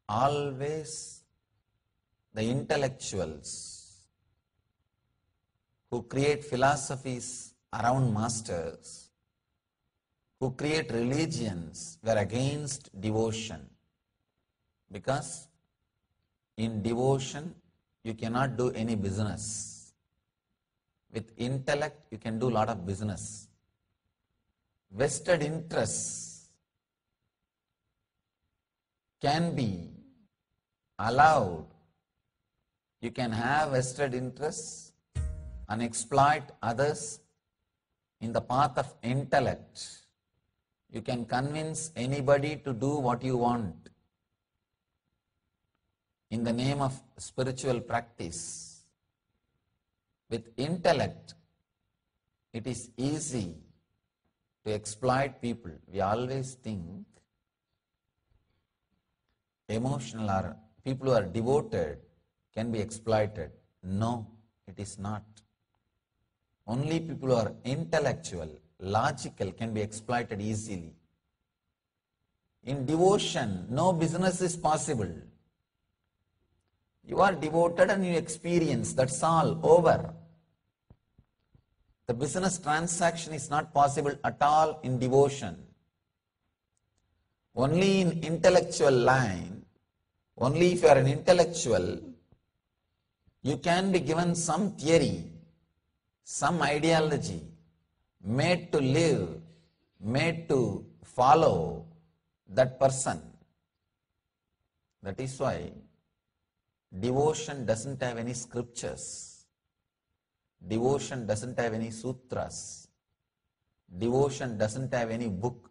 always the intellectuals who create philosophies around masters, who create religions, were against devotion. Because in devotion, you cannot do any business. With intellect, you can do a lot of business. Vested interests can be allowed. You can have vested interests and exploit others in the path of intellect. You can convince anybody to do what you want in the name of spiritual practice. With intellect, it is easy to exploit people. We always think emotional or people who are devoted can be exploited. No, it is not. Only people who are intellectual, logical can be exploited easily. In devotion, no business is possible. You are devoted and you experience, that's all, over. The business transaction is not possible at all in devotion. Only in intellectual line, only if you are an intellectual, you can be given some theory, some ideology, made to live, made to follow that person. That is why devotion doesn't have any scriptures. Devotion doesn't have any sutras. Devotion doesn't have any book,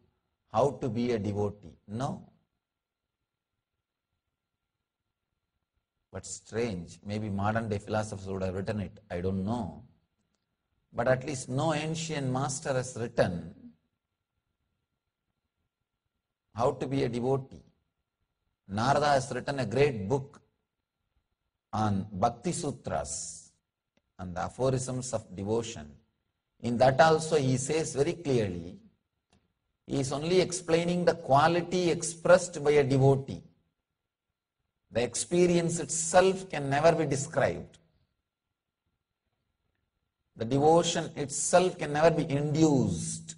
how to be a devotee. No. But strange, maybe modern day philosophers would have written it, I don't know. But at least no ancient master has written how to be a devotee. Narada has written a great book on Bhakti Sutras and the aphorisms of devotion. In that also he says very clearly, he is only explaining the quality expressed by a devotee. The experience itself can never be described. The devotion itself can never be induced.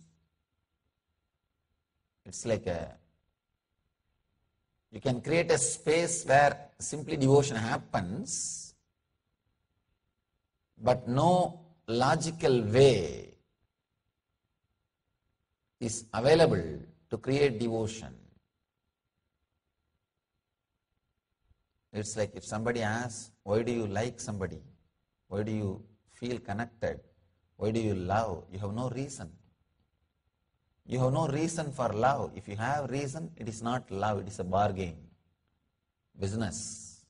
It's like you can create a space where simply devotion happens, but no logical way is available to create devotion. It's like if somebody asks, why do you like somebody? Why do you feel connected? Why do you love? You have no reason. You have no reason for love. If you have reason, it is not love, it is a bargain. Business.